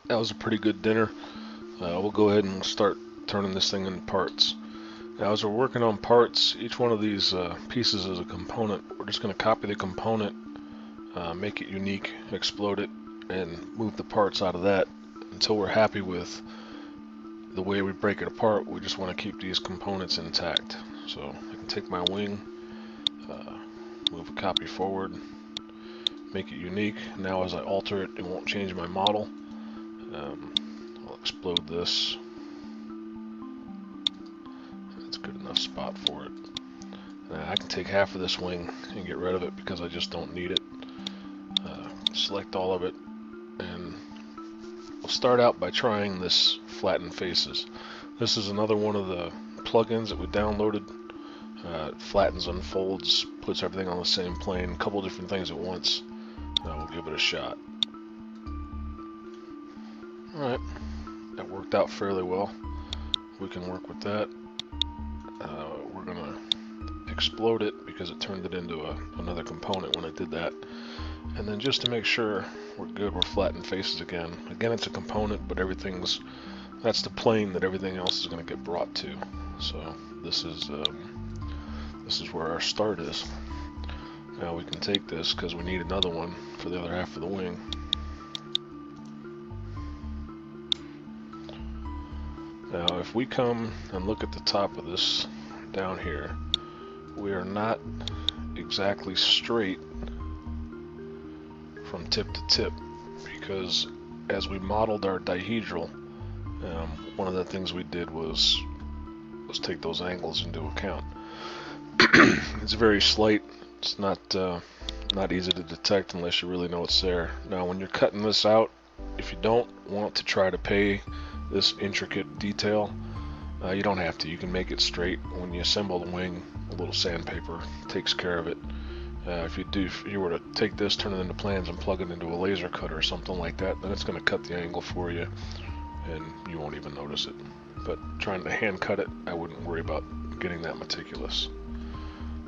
That was a pretty good dinner. We'll go ahead and start turning this thing into parts. Now, as we're working on parts, each one of these pieces is a component. We're just going to copy the component, make it unique, explode it, and move the parts out of that until we're happy with the way we break it apart. We just want to keep these components intact. So I can take my wing, uh, move a copy forward, make it unique. Now as I alter it, it won't change my model. I'll explode this. That's a good enough spot for it. I can take half of this wing and get rid of it because I just don't need it. Select all of it, and we'll start out by trying this flatten faces. This is another one of the plugins that we downloaded. It flattens, unfolds, puts everything on the same plane, a couple different things at once. We'll give it a shot. Alright, that worked out fairly well. We can work with that. We're going to explode it because it turned it into another component when I did that. And then just to make sure we're good, we're flattened faces again. Again, it's a component, but that's the plane that everything else is going to get brought to. So this is where our start is. Now we can take this because we need another one for the other half of the wing. Now if we come and look at the top of this down here, we are not exactly straight from tip to tip, because as we modeled our dihedral, one of the things we did was take those angles into account. It's very slight. It's not easy to detect unless you really know it's there. Now when you're cutting this out, if you don't want to try to pay this intricate detail, you don't have to. You can make it straight. When you assemble the wing, a little sandpaper takes care of it. If you were to take this, turn it into plans, and plug it into a laser cutter or something like that, then it's going to cut the angle for you, and you won't even notice it. But trying to hand cut it, I wouldn't worry about getting that meticulous.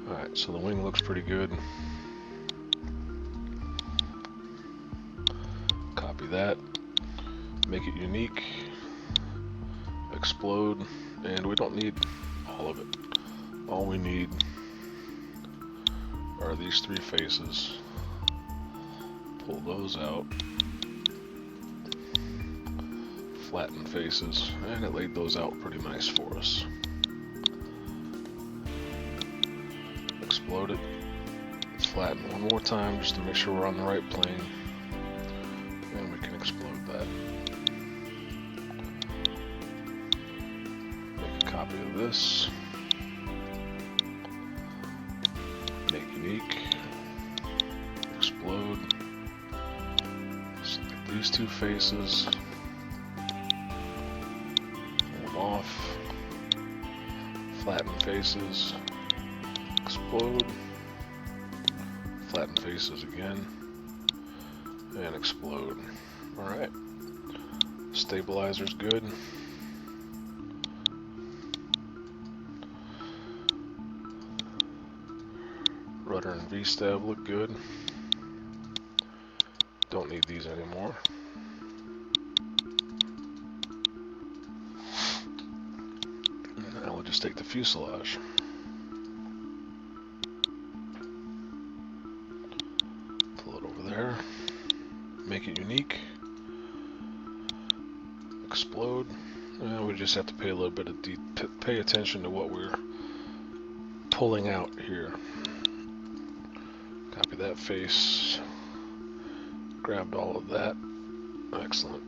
Alright, so the wing looks pretty good. Copy that, make it unique, explode, and we don't need all of it. All we need are these three faces. Pull those out. Flatten faces, and it laid those out pretty nice for us. Explode it. Flatten one more time just to make sure we're on the right plane. And we can explode that. Make a copy of this. Make unique. Explode. Select these two faces. Hold off. Flatten faces. Explode. Flatten faces again. And explode. Alright. Stabilizer's good. Rudder and V-stab look good. Don't need these anymore. Now we'll just take the fuselage. Pull it over there. Make it unique. Explode. And we just have to pay a little bit of pay attention to what we're pulling out here. Copy that face. Grabbed all of that. Excellent.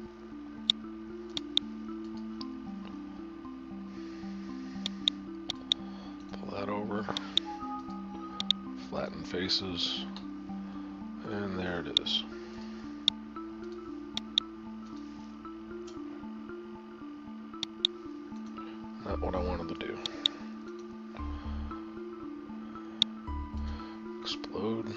Pull that over. Flatten faces. And there it is. Not what I wanted to do. Explode.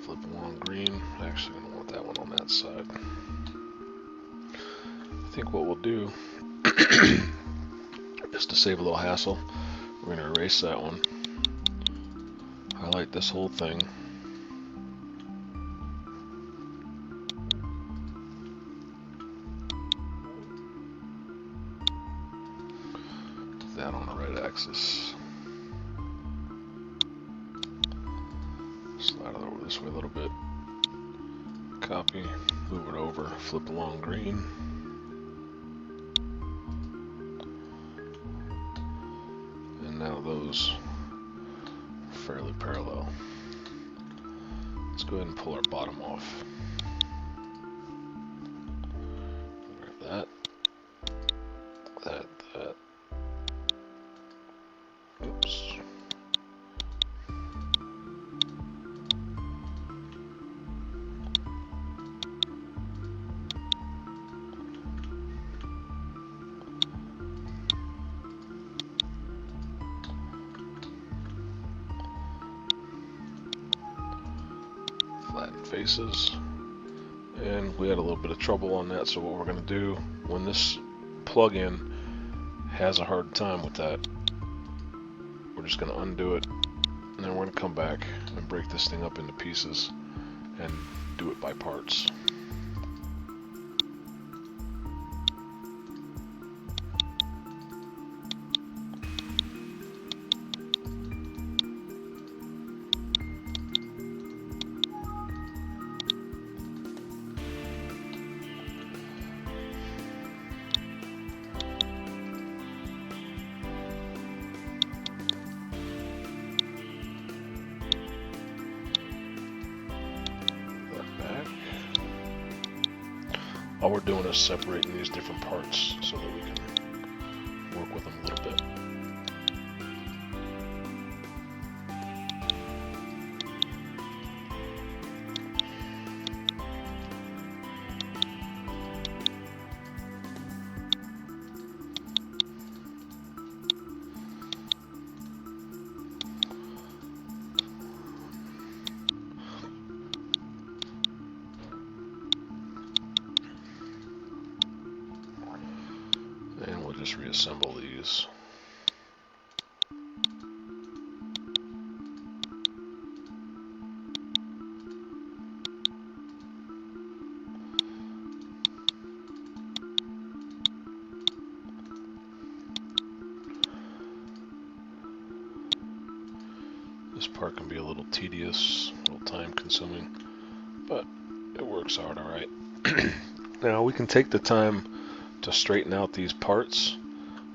Flip along green. Actually, I don't want that one on that side. I think what we'll do is, to save a little hassle, we're going to erase that one. highlight this whole thing. That on the right axis. Slide it over this way a little bit. Copy, move it over, flip along green. And now those are fairly parallel. Let's go ahead and pull our bottom off. Grab that. Oops. Flatten faces. And we had a little bit of trouble on that, so what we're going to do when this plugin has a hard time with that, we're just going to undo it, and then we're going to come back and break this thing up into pieces and do it by parts. All we're doing is separating these different parts so that we can work with them a little bit. And we'll just reassemble these. This part can be a little tedious, a little time consuming, but it works out alright. Now we can take the time to straighten out these parts,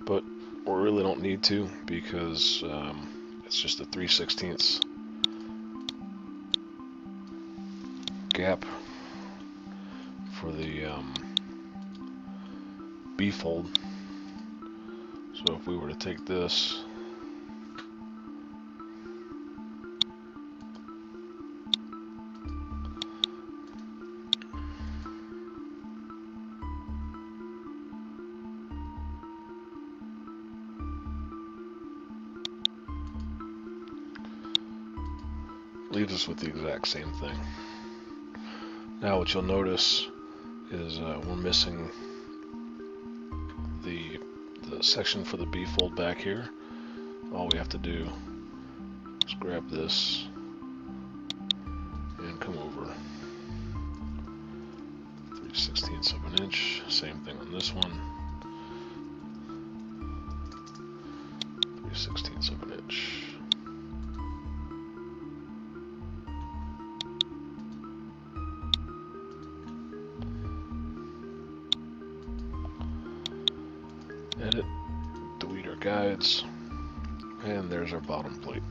but we really don't need to because it's just a 3/16 gap for the B-fold. So if we were to take this leaves us with the exact same thing. Now what you'll notice is we're missing the section for the B-fold back here. All we have to do is grab this and come over 3/16 of an inch. Same thing on this one. 3/16 of an inch. Edit, delete our guides, and there's our bottom plate.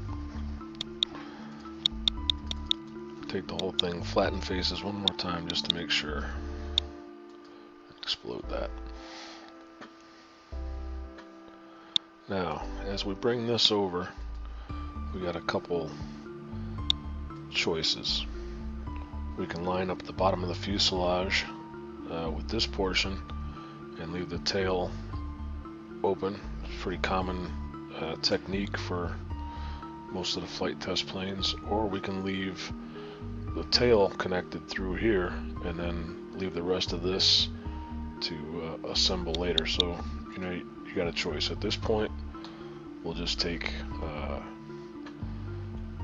Take the whole thing, flatten faces one more time just to make sure. Explode that. Now, as we bring this over, we got a couple choices. We can line up the bottom of the fuselage with this portion and leave the tail open. It's a pretty common technique for most of the flight test planes. Or we can leave the tail connected through here and then leave the rest of this to assemble later. So you got a choice. At this point we'll just take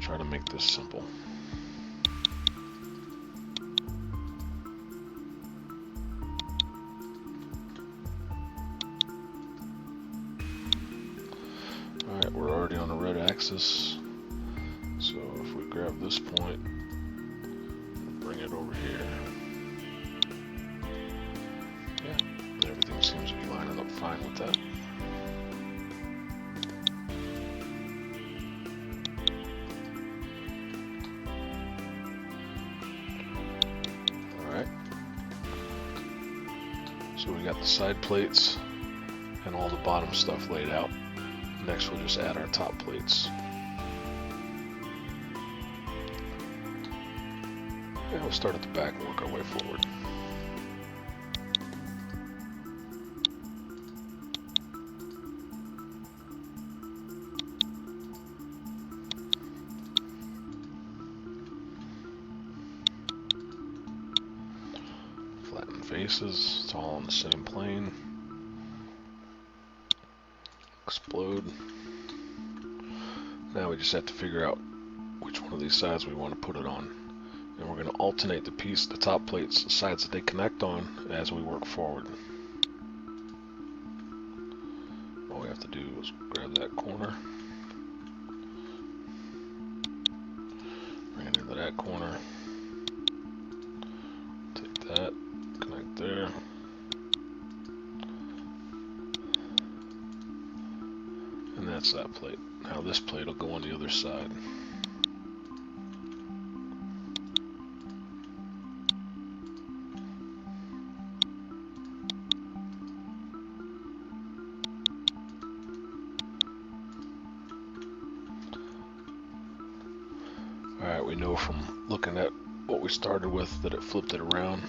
try to make this simple. Alright, we're already on the red axis. So if we grab this point, bring it over here. Yeah, everything seems to be lining up fine with that. Alright. So we got the side plates and all the bottom stuff laid out. Next we'll just add our top plates. And we'll start at the back and work our way forward. Flatten faces, it's all on the same plane. Explode. Now we just have to figure out which one of these sides we want to put it on. And we're going to alternate the top plates, the sides that they connect on as we work forward. All we have to do is grab that corner, bring it into that corner, take that, connect there. And that's that plate. Now this plate will go on the other side. Alright, we know from looking at what we started with that it flipped it around.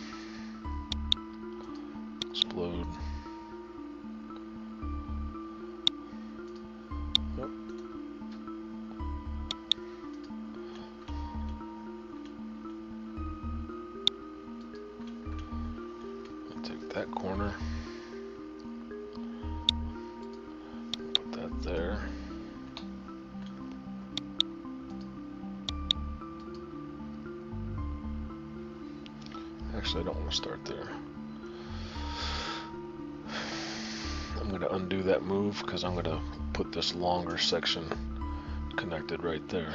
Explode. Yep. I'll take that corner. Put that there. Actually, I don't want to start there. I'm going to undo that move because I'm going to put this longer section connected right there.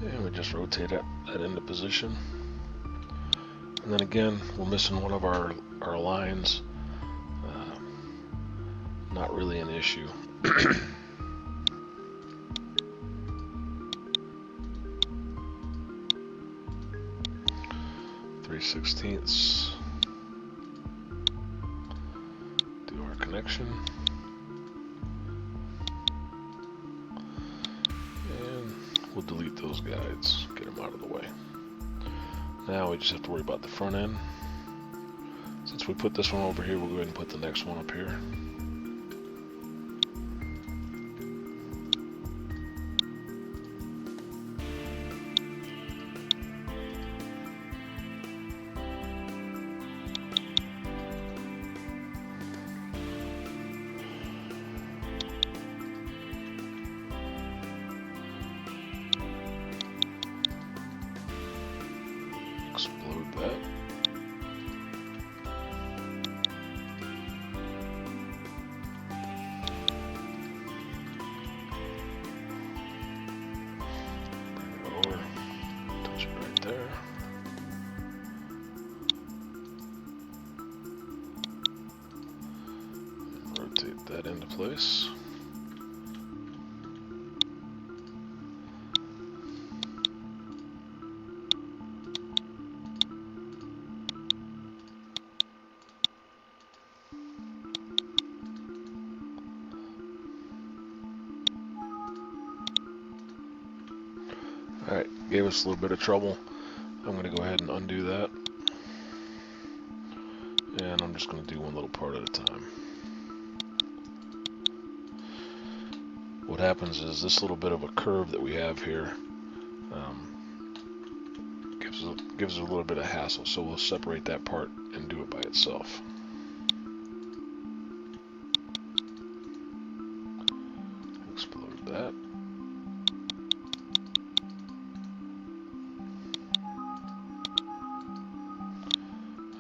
And we just rotate that into position. And then again, we're missing one of our lines. Not really an issue. 3/16. Do our connection. And we'll delete those guides, get them out of the way. Now we just have to worry about the front end. Since we put this one over here, we'll go ahead and put the next one up here. Explode that. Bring it over, touch it right there. And rotate that into place. Alright, gave us a little bit of trouble. I'm going to go ahead and undo that. And I'm just going to do one little part at a time. What happens is this little bit of a curve that we have here gives it a little bit of hassle, so we'll separate that part and do it by itself. Explode that.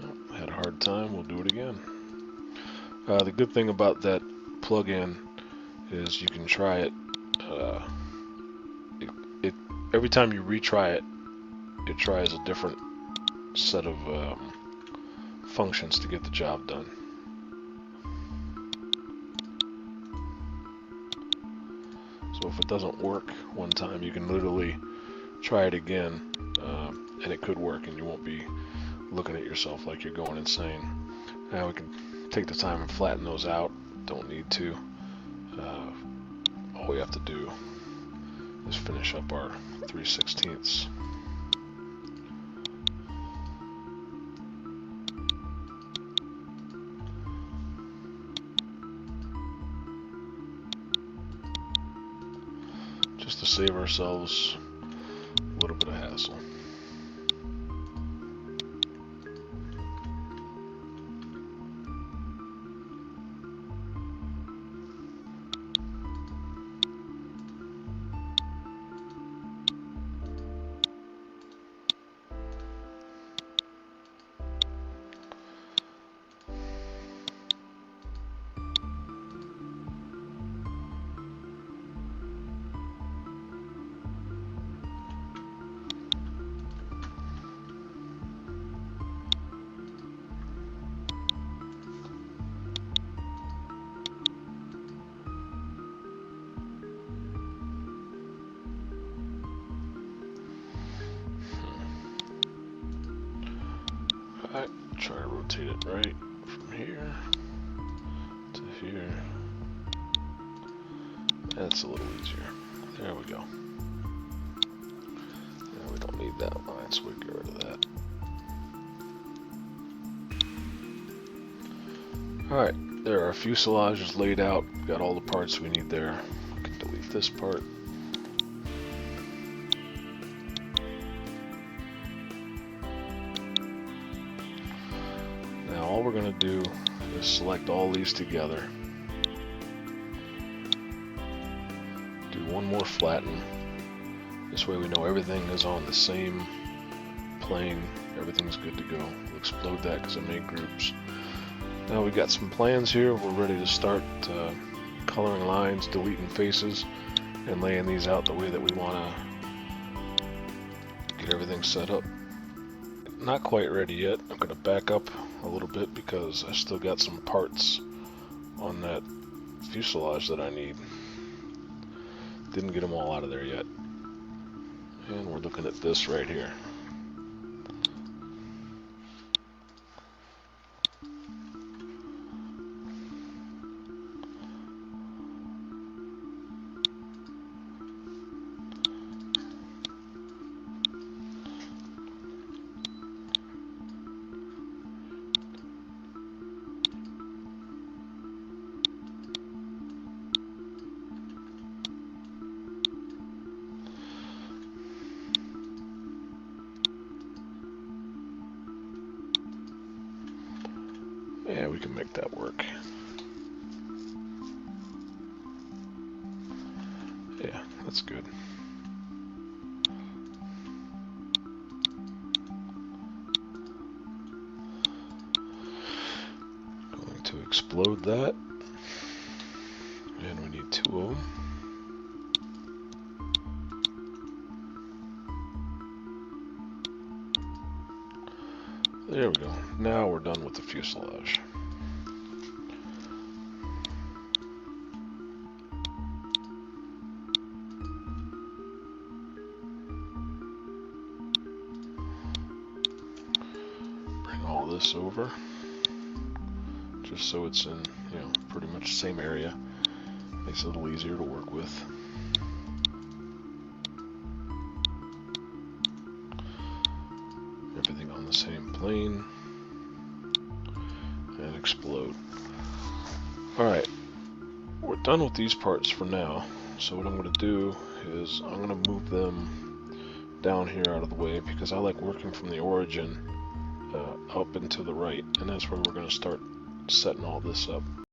Oh, had a hard time, we'll do it again. The good thing about that plug-in is you can try it. Every time you retry it, it tries a different set of functions to get the job done. So if it doesn't work one time, you can literally try it again, and it could work, and you won't be looking at yourself like you're going insane. Now we can take the time and flatten those out. Don't need to. All we have to do is finish up our 3/16. Just to save ourselves a little bit of hassle. Alright, try to rotate it right from here to here. That's a little easier. There we go. Now we don't need that line, so we get rid of that. Alright, there are fuselages laid out. Got all the parts we need there. We can delete this part. Now all we're going to do is select all these together. Do one more flatten. This way we know everything is on the same plane. Everything's good to go. We'll explode that because it made groups. Now we've got some plans here. We're ready to start coloring lines, deleting faces, and laying these out the way that we want to get everything set up. Not quite ready yet. I'm going to back up a little bit because I still got some parts on that fuselage that I need. Didn't get them all out of there yet. And we're looking at this right here. Yeah, we can make that work. Yeah, that's good. Going to explode that. And we need 2 of them. There we go. Now we're done with the fuselage. Bring all this over, just so it's in, pretty much the same area. Makes it a little easier to work with. everything on the same plane, and explode. Alright, we're done with these parts for now. So what I'm going to do is I'm going to move them down here out of the way, because I like working from the origin up and to the right, and that's where we're going to start setting all this up.